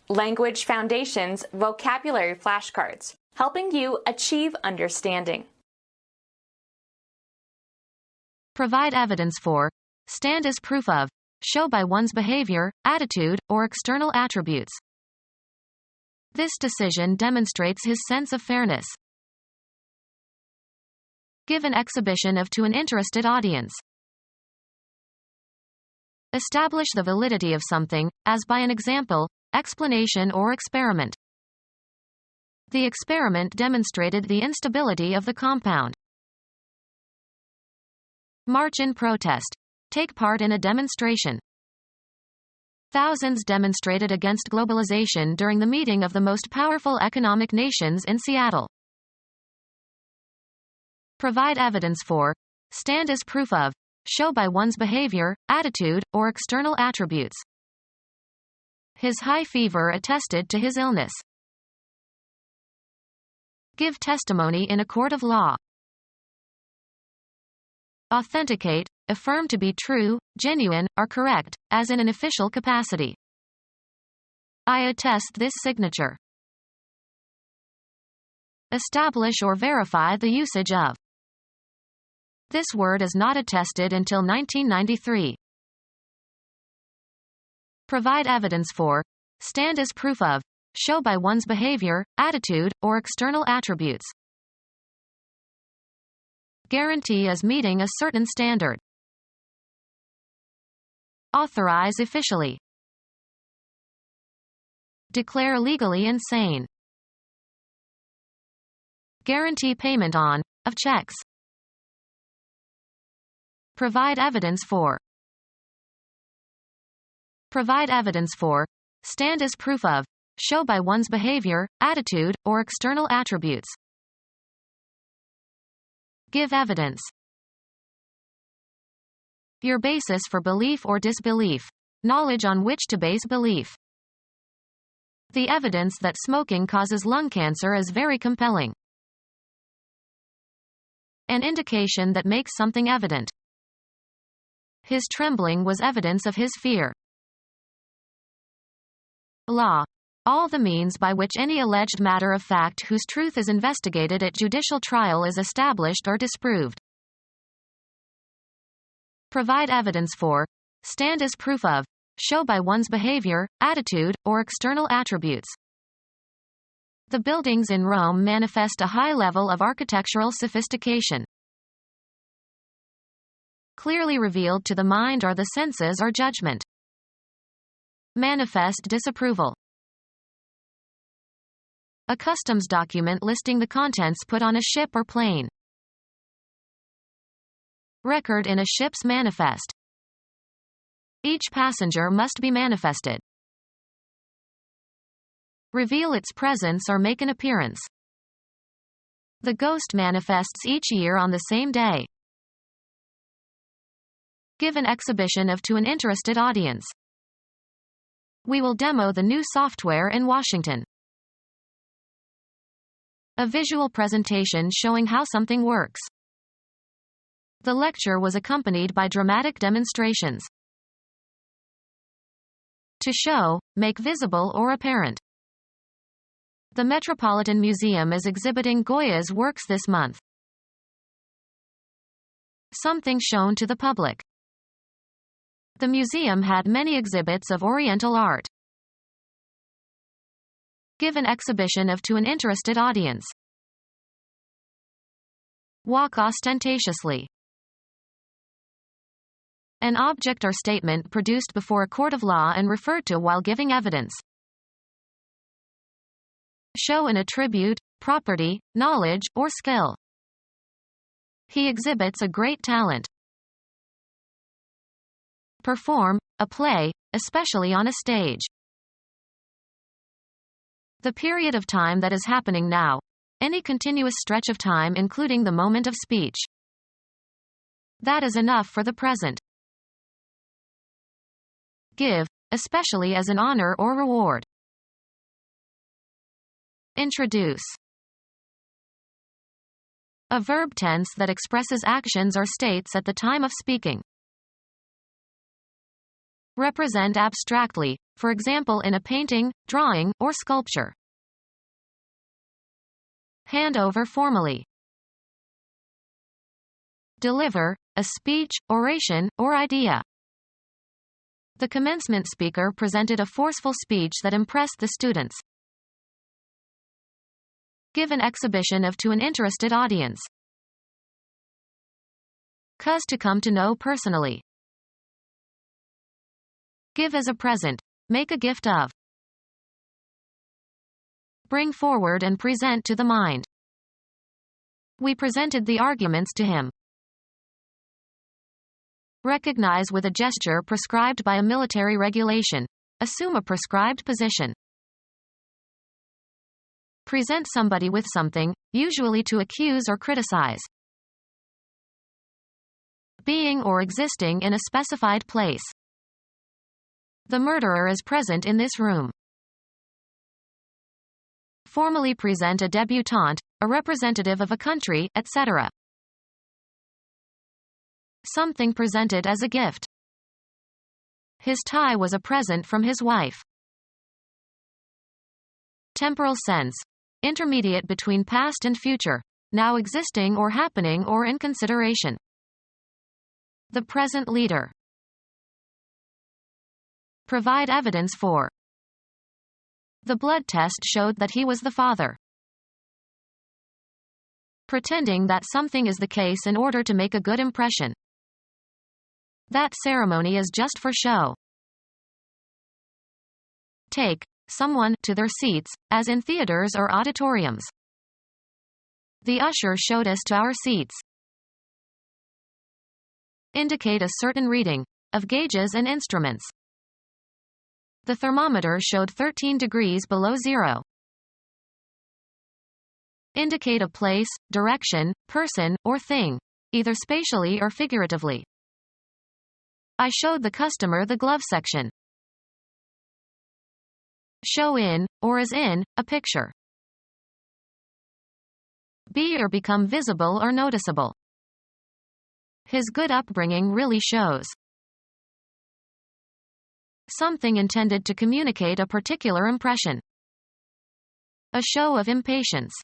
Language Foundations Vocabulary Flashcards, helping you achieve understanding. Provide evidence for, stand as proof of, show by one's behavior, attitude, or external attributes. This decision demonstrates his sense of fairness. Give an exhibition of to an interested audience. Establish the validity of something, as by an example, explanation or experiment. The experiment demonstrated the instability of the compound. March in protest. Take part in a demonstration. Thousands demonstrated against globalization during the meeting of the most powerful economic nations in Seattle. Provide evidence for, stand as proof of, show by one's behavior, attitude, or external attributes. His high fever attested to his illness. Give testimony in a court of law. Authenticate, affirm to be true, genuine, or correct, as in an official capacity. I attest this signature. Establish or verify the usage of. This word is not attested until 1993. Provide evidence for, stand as proof of, show by one's behavior, attitude, or external attributes. Guarantee as meeting a certain standard. Authorize officially. Declare legally insane. Guarantee payment on, of checks. Provide evidence for. Provide evidence for, stand as proof of, show by one's behavior, attitude, or external attributes. Give evidence. Your basis for belief or disbelief. Knowledge on which to base belief. The evidence that smoking causes lung cancer is very compelling. An indication that makes something evident. His trembling was evidence of his fear. Law. All the means by which any alleged matter of fact whose truth is investigated at judicial trial is established or disproved. Provide evidence for, stand as proof of, show by one's behavior, attitude, or external attributes. The buildings in Rome manifest a high level of architectural sophistication. Clearly revealed to the mind or the senses or judgment. Manifest disapproval. A customs document listing the contents put on a ship or plane. Record in a ship's manifest. Each passenger must be manifested. Reveal its presence or make an appearance. The ghost manifests each year on the same day. Give an exhibition of to an interested audience. We will demo the new software in Washington. A visual presentation showing how something works. The lecture was accompanied by dramatic demonstrations. To show, make visible or apparent. The Metropolitan Museum is exhibiting Goya's works this month. Something shown to the public. The museum had many exhibits of Oriental art. Give an exhibition of to an interested audience. Walk ostentatiously. An object or statement produced before a court of law and referred to while giving evidence. Show an attribute, property, knowledge, or skill. He exhibits a great talent. Perform, a play, especially on a stage. The period of time that is happening now. Any continuous stretch of time including the moment of speech. That is enough for the present. Give, especially as an honor or reward. Introduce. A verb tense that expresses actions or states at the time of speaking. Represent abstractly, for example in a painting, drawing, or sculpture. Hand over formally. Deliver, a speech, oration, or idea. The commencement speaker presented a forceful speech that impressed the students. Give an exhibition of to an interested audience. Cause to come to know personally. Give as a present. Make a gift of. Bring forward and present to the mind. We presented the arguments to him. Recognize with a gesture prescribed by a military regulation. Assume a prescribed position. Present somebody with something, usually to accuse or criticize. Being or existing in a specified place. The murderer is present in this room. Formally present a debutante, a representative of a country, etc. Something presented as a gift. His tie was a present from his wife. Temporal sense. Intermediate between past and future, now existing or happening or in consideration. The present leader. Provide evidence for. The blood test showed that he was the father. Pretending that something is the case in order to make a good impression. That ceremony is just for show. Take someone to their seats, as in theaters or auditoriums. The usher showed us to our seats. Indicate a certain reading of gauges and instruments. The thermometer showed 13 degrees below zero. Indicate a place, direction, person, or thing, either spatially or figuratively. I showed the customer the glove section. Show in, or as in, a picture. Be or become visible or noticeable. His good upbringing really shows. Something intended to communicate a particular impression. A show of impatience.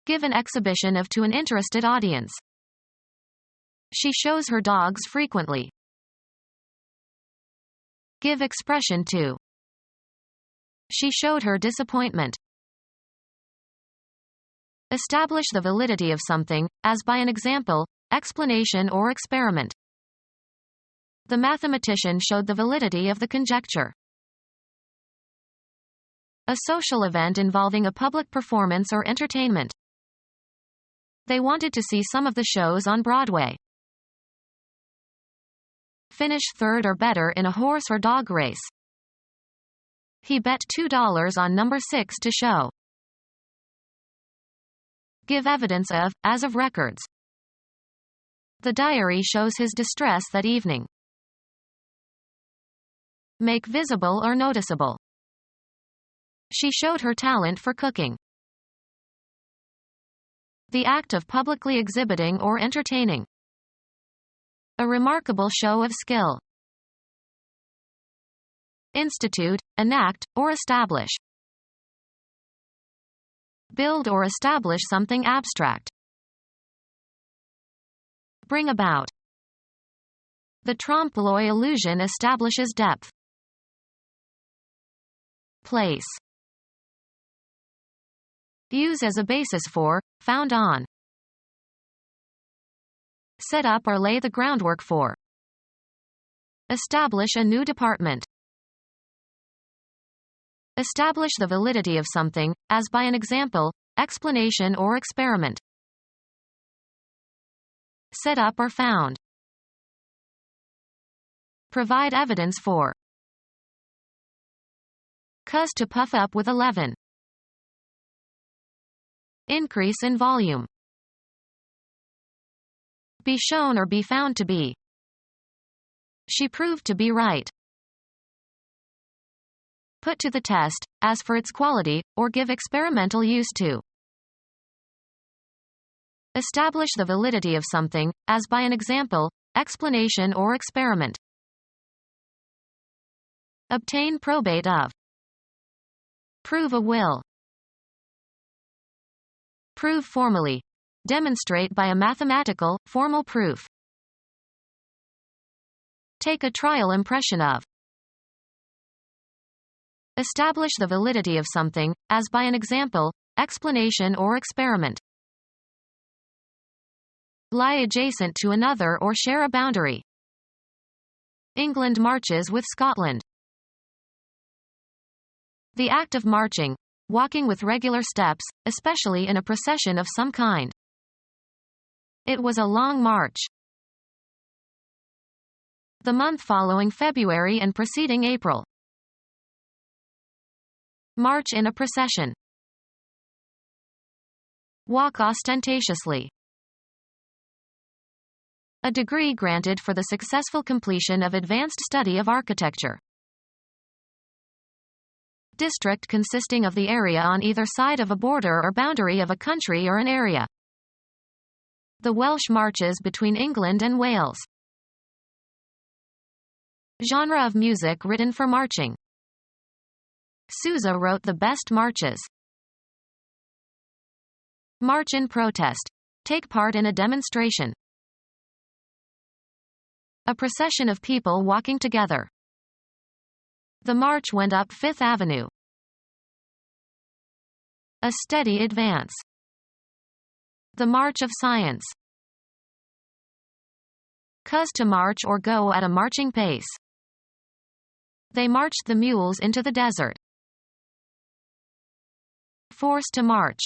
Give an exhibition of to an interested audience. She shows her dogs frequently. Give expression to. She showed her disappointment. Establish the validity of something, as by an example, explanation or experiment. The mathematician showed the validity of the conjecture. A social event involving a public performance or entertainment. They wanted to see some of the shows on Broadway. Finish third or better in a horse or dog race. He bet $2 on number 6 to show. Give evidence of, as of records. The diary shows his distress that evening. Make visible or noticeable. She showed her talent for cooking. The act of publicly exhibiting or entertaining. A remarkable show of skill. Institute, enact, or establish. Build or establish something abstract. Bring about. The trompe-l'oeil illusion establishes depth. Place. Use as a basis for, found on. Set up or lay the groundwork for. Establish a new department. Establish the validity of something, as by an example, explanation or experiment. Set up or found. Provide evidence for. Cause to puff up with 11. Increase in volume. Be shown or be found to be. She proved to be right. Put to the test, as for its quality, or give experimental use to. Establish the validity of something, as by an example, explanation or experiment. Obtain probate of. Prove a will. Prove formally. Demonstrate by a mathematical, formal proof. Take a trial impression of. Establish the validity of something, as by an example, explanation or experiment. Lie adjacent to another or share a boundary. England marches with Scotland. The act of marching, walking with regular steps, especially in a procession of some kind. It was a long march. The month following February and preceding April. March in a procession. Walk ostentatiously. A degree granted for the successful completion of advanced study of architecture. District consisting of the area on either side of a border or boundary of a country or an area. The Welsh marches between England and Wales. Genre of music written for marching. Sousa wrote the best marches. March in protest. Take part in a demonstration. A procession of people walking together. The march went up Fifth Avenue. A steady advance. The march of science. Cause to march or go at a marching pace. They marched the mules into the desert. Force to march.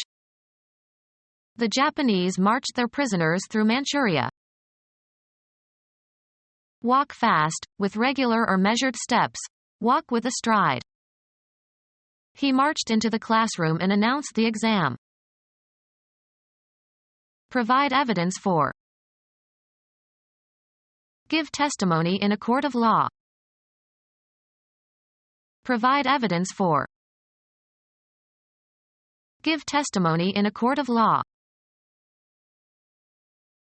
The Japanese marched their prisoners through Manchuria. Walk fast, with regular or measured steps. Walk with a stride. He marched into the classroom and announced the exam. Provide evidence for. Give testimony in a court of law. Provide evidence for. Give testimony in a court of law.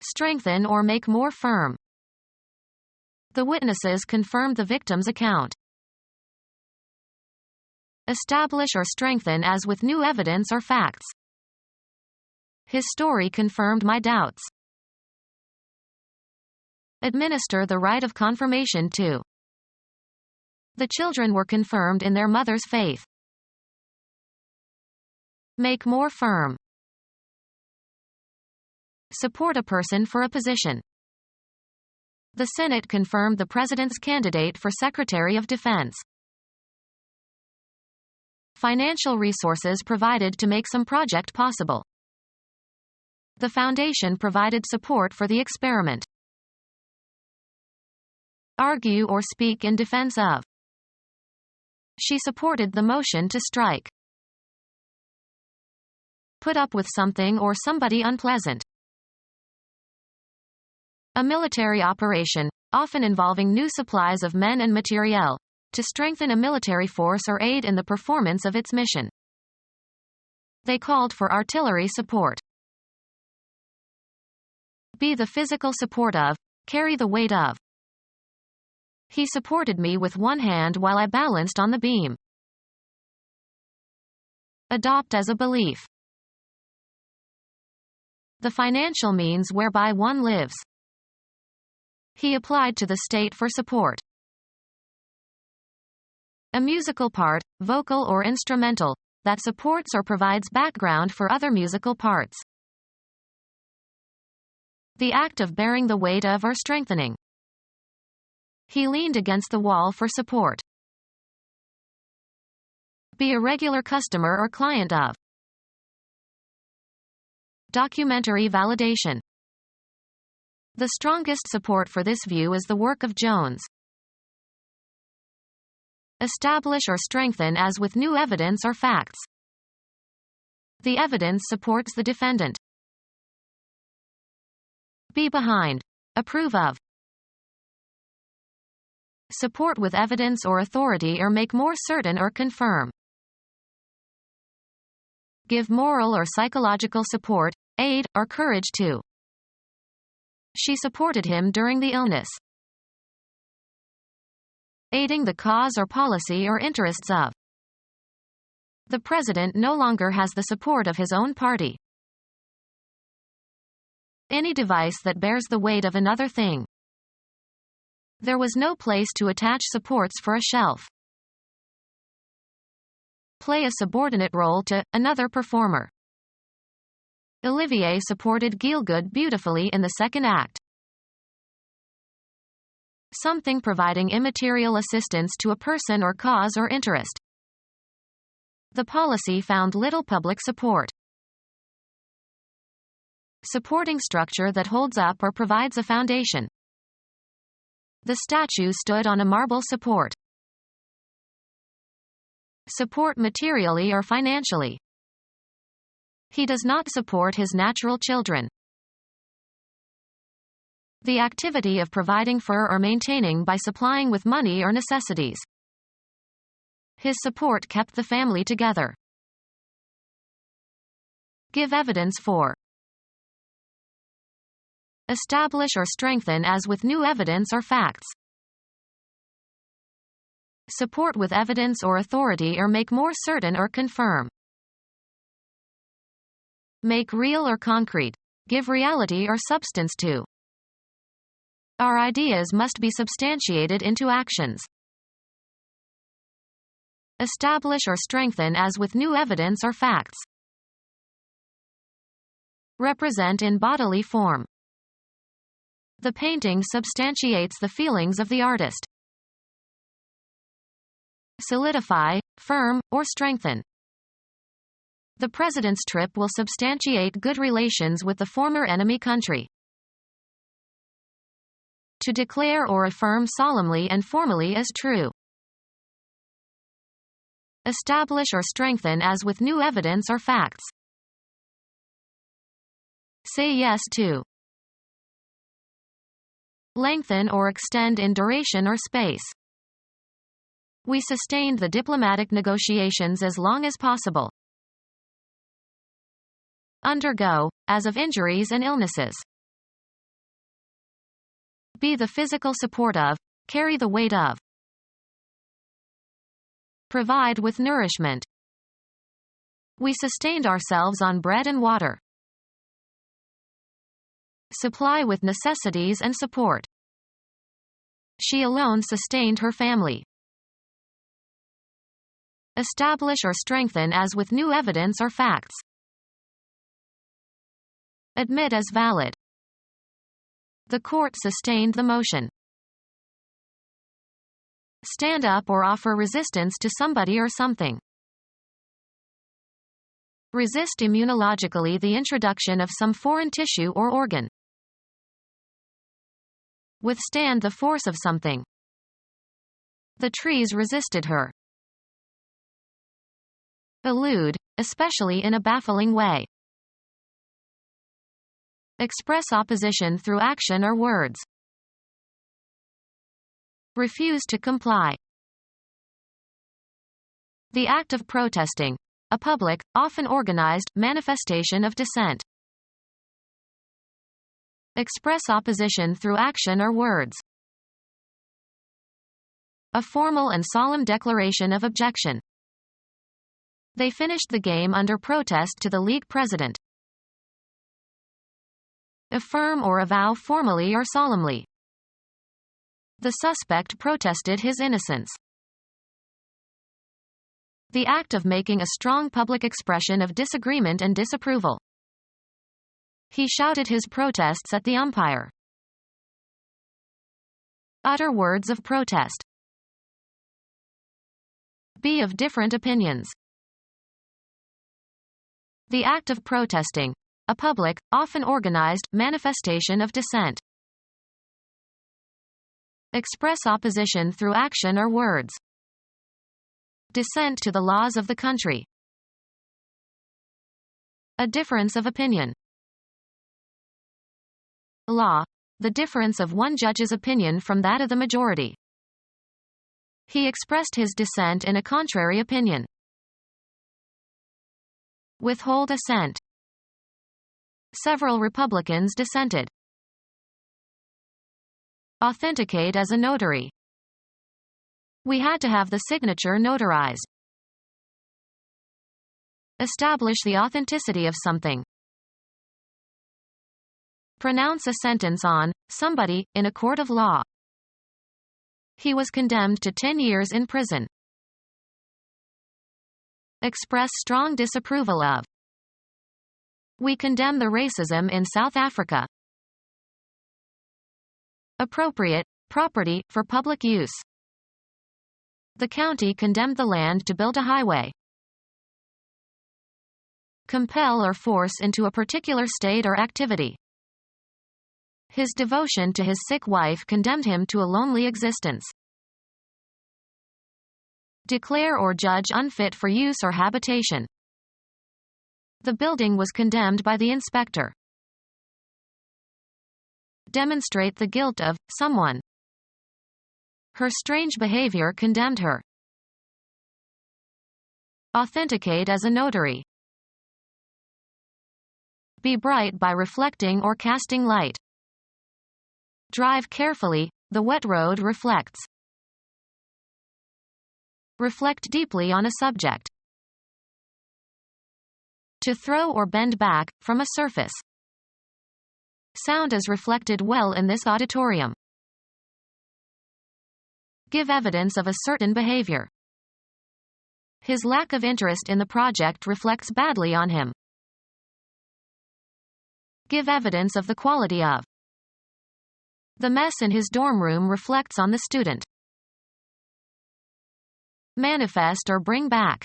Strengthen or make more firm. The witnesses confirmed the victim's account. Establish or strengthen as with new evidence or facts. His story confirmed my doubts. Administer the rite of confirmation to. The children were confirmed in their mother's faith. Make more firm. Support a person for a position. The Senate confirmed the President's candidate for Secretary of Defense. Financial resources provided to make some project possible. The Foundation provided support for the experiment. Argue or speak in defense of. She supported the motion to strike. Put up with something or somebody unpleasant. A military operation, often involving new supplies of men and materiel, to strengthen a military force or aid in the performance of its mission. They called for artillery support. Be the physical support of, carry the weight of. He supported me with one hand while I balanced on the beam. Adopt as a belief. The financial means whereby one lives. He applied to the state for support. A musical part, vocal or instrumental, that supports or provides background for other musical parts. The act of bearing the weight of or strengthening. He leaned against the wall for support. Be a regular customer or client of. Documentary validation. The strongest support for this view is the work of Jones. Establish or strengthen as with new evidence or facts. The evidence supports the defendant. Be behind. Approve of. Support with evidence or authority or make more certain or confirm. Give moral or psychological support, aid, or courage to. She supported him during the illness. aiding the cause or policy or interests of. The president no longer has the support of his own party. Any device that bears the weight of another thing. There was no place to attach supports for a shelf. Play a subordinate role to another performer. Olivier supported Gielgud beautifully in the second act. Something providing immaterial assistance to a person or cause or interest. The policy found little public support. Supporting structure that holds up or provides a foundation. The statue stood on a marble support. Support materially or financially. He does not support his natural children. The activity of providing for or maintaining by supplying with money or necessities. His support kept the family together. Give evidence for. Establish or strengthen as with new evidence or facts. Support with evidence or authority or make more certain or confirm. Make real or concrete. Give reality or substance to. Our ideas must be substantiated into actions. Establish or strengthen as with new evidence or facts. Represent in bodily form. The painting substantiates the feelings of the artist. Solidify, firm, or strengthen. The president's trip will substantiate good relations with the former enemy country. To declare or affirm solemnly and formally as true. Establish or strengthen as with new evidence or facts. Say yes to. Lengthen or extend in duration or space. We sustained the diplomatic negotiations as long as possible. Undergo, as of injuries and illnesses. Be the physical support of, carry the weight of. Provide with nourishment. We sustained ourselves on bread and water. Supply with necessities and support. She alone sustained her family. Establish or strengthen as with new evidence or facts. Admit as valid. The court sustained the motion. Stand up or offer resistance to somebody or something. Resist immunologically the introduction of some foreign tissue or organ. Withstand the force of something. The trees resisted her. Elude, especially in a baffling way. Express opposition through action or words. Refuse to comply. The act of protesting. A public, often organized, manifestation of dissent. Express opposition through action or words. A formal and solemn declaration of objection. They finished the game under protest to the league president. Affirm or avow formally or solemnly. The suspect protested his innocence. The act of making a strong public expression of disagreement and disapproval. He shouted his protests at the umpire. Utter words of protest. Be of different opinions. The act of protesting. A public, often organized, manifestation of dissent. Express opposition through action or words. Dissent to the laws of the country. A difference of opinion. Law. The difference of one judge's opinion from that of the majority. He expressed his dissent in a contrary opinion. Withhold assent. Several Republicans dissented. Authenticate as a notary. We had to have the signature notarized. Establish the authenticity of something. Pronounce a sentence on somebody in a court of law. He was condemned to 10 years in prison. Express strong disapproval of. We condemn the racism in South Africa. Appropriate property for public use. The county condemned the land to build a highway. Compel or force into a particular state or activity. His devotion to his sick wife condemned him to a lonely existence. Declare or judge unfit for use or habitation. The building was condemned by the inspector. Demonstrate the guilt of someone. Her strange behavior condemned her. Authenticate as a notary. Be bright by reflecting or casting light. Drive carefully, the wet road reflects. Reflect deeply on a subject. To throw or bend back, from a surface. Sound is reflected well in this auditorium. Give evidence of a certain behavior. His lack of interest in the project reflects badly on him. Give evidence of the quality of. The mess in his dorm room reflects on the student. Manifest or bring back.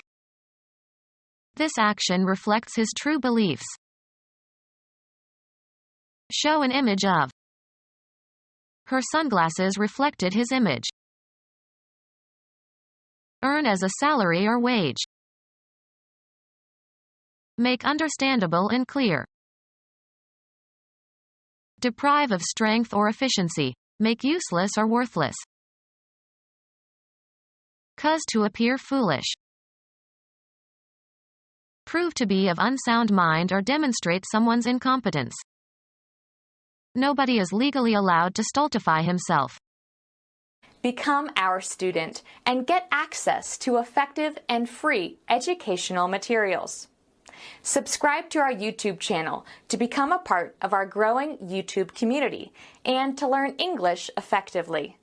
This action reflects his true beliefs. Show an image of. Her sunglasses reflected his image. Earn as a salary or wage. Make understandable and clear. Deprive of strength or efficiency. Make useless or worthless. Cause to appear foolish. Prove to be of unsound mind or demonstrate someone's incompetence. Nobody is legally allowed to stultify himself. Become our student and get access to effective and free educational materials. Subscribe to our YouTube channel to become a part of our growing YouTube community and to learn English effectively.